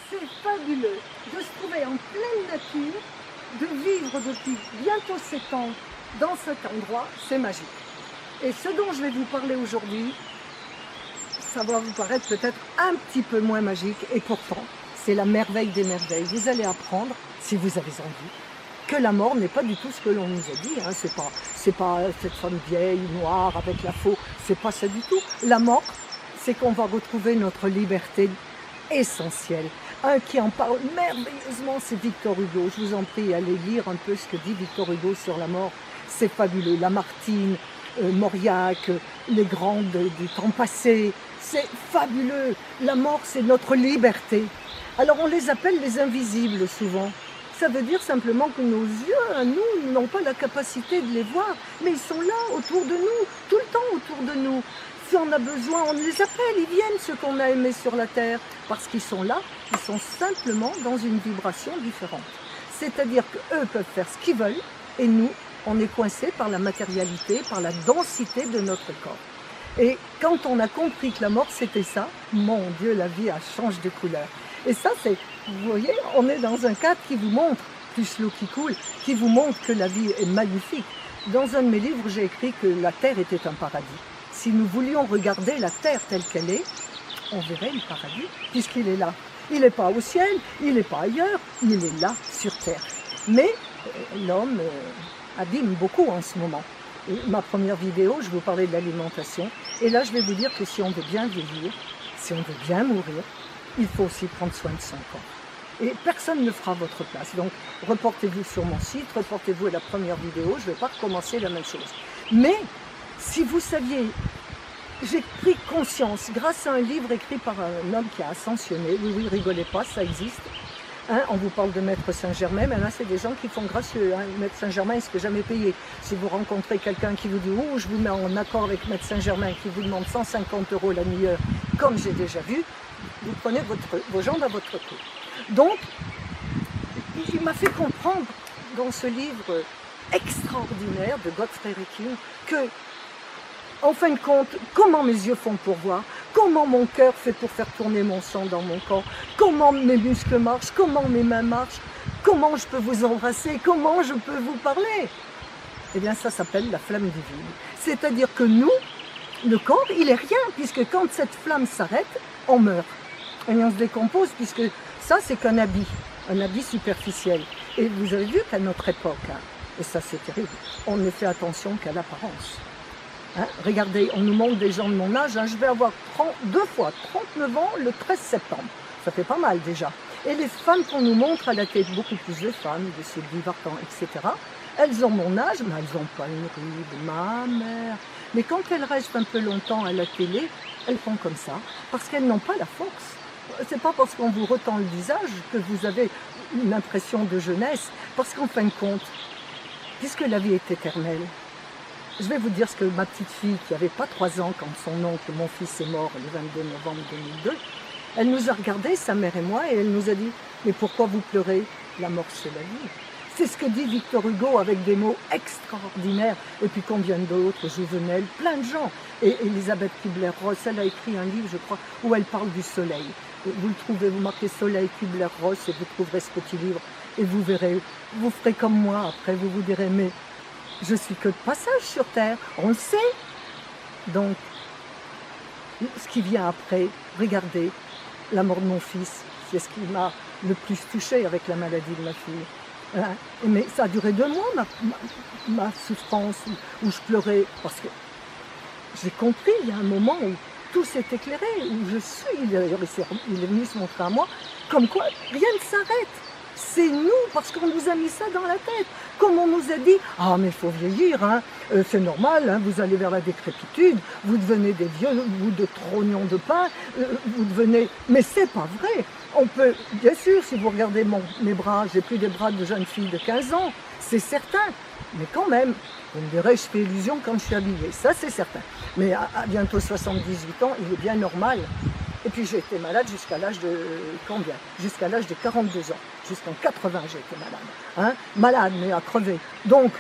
C'est fabuleux de se trouver en pleine nature, de vivre depuis bientôt 7 ans dans cet endroit, c'est magique. Et ce dont je vais vous parler aujourd'hui, ça va vous paraître peut-être un petit peu moins magique, et pourtant, c'est la merveille des merveilles. Vous allez apprendre, si vous avez envie, que la mort n'est pas du tout ce que l'on nous a dit. Hein. C'est pas cette femme vieille, noire, avec la faux, c'est pas ça du tout. La mort, c'est qu'on va retrouver notre liberté essentielle. Un qui en parle merveilleusement, c'est Victor Hugo. Je vous en prie, allez lire un peu ce que dit Victor Hugo sur la mort. C'est fabuleux. Lamartine, Mauriac, les grandes du temps passé, c'est fabuleux. La mort, c'est notre liberté. Alors on les appelle les invisibles souvent. Ça veut dire simplement que nos yeux, à nous, n'ont pas la capacité de les voir, mais ils sont là, autour de nous, tout le temps autour de nous. Si on a besoin, on les appelle, ils viennent, ceux qu'on a aimés sur la terre, parce qu'ils sont là, ils sont simplement dans une vibration différente. C'est-à-dire qu'eux peuvent faire ce qu'ils veulent, et nous, on est coincés par la matérialité, par la densité de notre corps. Et quand on a compris que la mort c'était ça, mon Dieu, la vie a changé de couleur. Et ça, c'est, vous voyez, on est dans un cadre qui vous montre, plus l'eau qui coule, qui vous montre que la vie est magnifique. Dans un de mes livres, j'ai écrit que la Terre était un paradis. Si nous voulions regarder la Terre telle qu'elle est, on verrait le paradis, puisqu'il est là. Il n'est pas au ciel, il n'est pas ailleurs, il est là, sur Terre. Mais l'homme abîme beaucoup en ce moment. Et ma première vidéo, je vous parlais de l'alimentation. Et là, je vais vous dire que si on veut bien vieillir, si on veut bien mourir, il faut aussi prendre soin de son corps. Et personne ne fera votre place. Donc, reportez-vous sur mon site, reportez-vous à la première vidéo. Je ne vais pas recommencer la même chose. Mais, si vous saviez, j'ai pris conscience, grâce à un livre écrit par un homme qui a ascensionné, oui, rigolez pas, ça existe. Hein, on vous parle de Maître Saint-Germain, mais là, c'est des gens qui font gracieux. Hein. Maître Saint-Germain, il ne se fait jamais payer. Si vous rencontrez quelqu'un qui vous dit « Oh, je vous mets en accord avec Maître Saint-Germain » qui vous demande 150 € la demi-heure, comme j'ai déjà vu, vous prenez vos jambes à votre cou. Donc, il m'a fait comprendre dans ce livre extraordinaire de Godfrey King que, en fin de compte, comment mes yeux font pour voir, comment mon cœur fait pour faire tourner mon sang dans mon corps, comment mes muscles marchent, comment mes mains marchent, comment je peux vous embrasser, comment je peux vous parler. Eh bien, ça s'appelle la flamme divine. C'est-à-dire que nous, le corps, il est rien, puisque quand cette flamme s'arrête, on meurt. Et on se décompose, puisque ça, c'est qu'un habit superficiel. Et vous avez vu qu'à notre époque, hein, et ça c'est terrible, on ne fait attention qu'à l'apparence. Hein, regardez, on nous montre des gens de mon âge, hein, je vais avoir 39 ans le 13 septembre. Ça fait pas mal déjà. Et les femmes qu'on nous montre à la télé, beaucoup plus de femmes, de ces divertants, etc., elles ont mon âge, mais elles n'ont pas une ride, ma mère. Mais quand elles restent un peu longtemps à la télé, elles font comme ça, parce qu'elles n'ont pas la force. C'est pas parce qu'on vous retend le visage que vous avez une impression de jeunesse, parce qu'en fin de compte, puisque la vie est éternelle, je vais vous dire ce que ma petite fille, qui n'avait pas 3 ans quand son oncle, mon fils, est mort le 22 novembre 2002, elle nous a regardés, sa mère et moi, et elle nous a dit « Mais pourquoi vous pleurez? La mort, c'est la vie. » C'est ce que dit Victor Hugo avec des mots extraordinaires. Et puis combien d'autres, Jouvenel, plein de gens. Et Elisabeth Kubler-Ross, elle a écrit un livre, je crois, où elle parle du soleil. Vous le trouvez, vous marquez Soleil Kubler-Ross et vous trouverez ce petit livre. Et vous verrez, vous ferez comme moi après, vous vous direz, mais je suis que de passage sur Terre, on le sait. Donc, ce qui vient après, regardez, la mort de mon fils, c'est ce qui m'a le plus touchée avec la maladie de ma fille. Hein? Mais ça a duré 2 mois, ma souffrance, où je pleurais, parce que j'ai compris, il y a un moment où tout s'est éclairé, où je suis, il est venu se montrer à moi, comme quoi rien ne s'arrête. C'est nous, parce qu'on nous a mis ça dans la tête. Comme on nous a dit, ah mais il faut vieillir, hein, c'est normal, hein, vous allez vers la décrépitude, vous devenez des vieux bouts de trognons de pain, vous devenez... Mais c'est pas vrai. On peut, bien sûr, si vous regardez mes bras, j'ai plus des bras de jeune fille de 15 ans, c'est certain. Mais quand même, vous me direz, je fais illusion quand je suis habillée, ça c'est certain. Mais à bientôt 78 ans, il est bien normal. Et puis j'ai été malade jusqu'à l'âge de combien? Jusqu'à l'âge de 42 ans. Jusqu'en 80, j'ai été malade. Hein? Malade, mais à crever. Donc,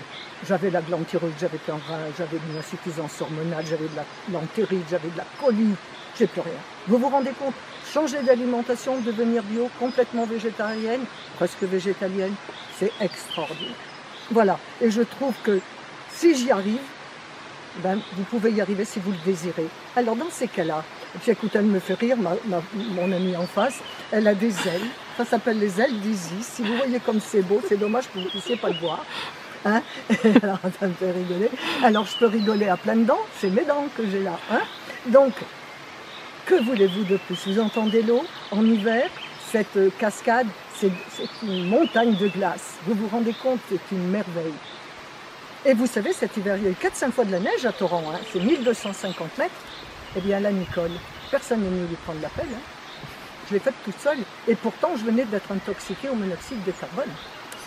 j'avais la glande thyroïde, j'avais une insuffisance hormonale, j'avais de l'entérite, j'avais de la colite, j'ai plus rien. Vous vous rendez compte? Changer d'alimentation, devenir bio, complètement végétarienne, presque végétalienne, c'est extraordinaire. Voilà, et je trouve que si j'y arrive, ben, vous pouvez y arriver si vous le désirez. Alors dans ces cas-là, et puis écoute, elle me fait rire, mon amie en face, elle a des ailes, ça s'appelle les ailes d'Isis. Si vous voyez comme c'est beau, c'est dommage que vous ne puissiez pas le voir. Hein. Alors ça me fait rigoler. Alors je peux rigoler à pleines dents, c'est mes dents que j'ai là. Hein. Donc, que voulez-vous de plus? Vous entendez l'eau en hiver, cette cascade, c'est une montagne de glace. Vous vous rendez compte, c'est une merveille. Et vous savez, cet hiver, il y a eu 4-5 fois de la neige à Torrent, hein. C'est 1250 mètres. Eh bien là, Nicole, personne n'est venu lui prendre l'appel. Hein. Je l'ai faite toute seule. Et pourtant, je venais d'être intoxiquée au monoxyde de carbone.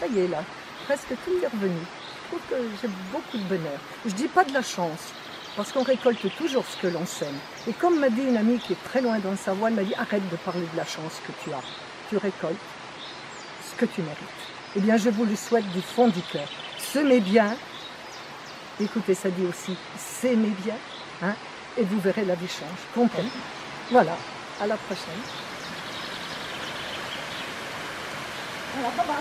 Ça y est, là, presque tout est revenu. Je trouve que j'ai beaucoup de bonheur. Je ne dis pas de la chance, parce qu'on récolte toujours ce que l'on sème. Et comme m'a dit une amie qui est très loin dans le Savoie, elle m'a dit, arrête de parler de la chance que tu as. Tu récoltes ce que tu mérites. Eh bien, je vous le souhaite du fond du cœur. Semez bien. Écoutez, ça dit aussi, s'aimez bien, hein, et vous verrez, la vie change complètement. Voilà, à la prochaine. Voilà, bye bye.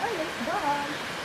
Allez, bye.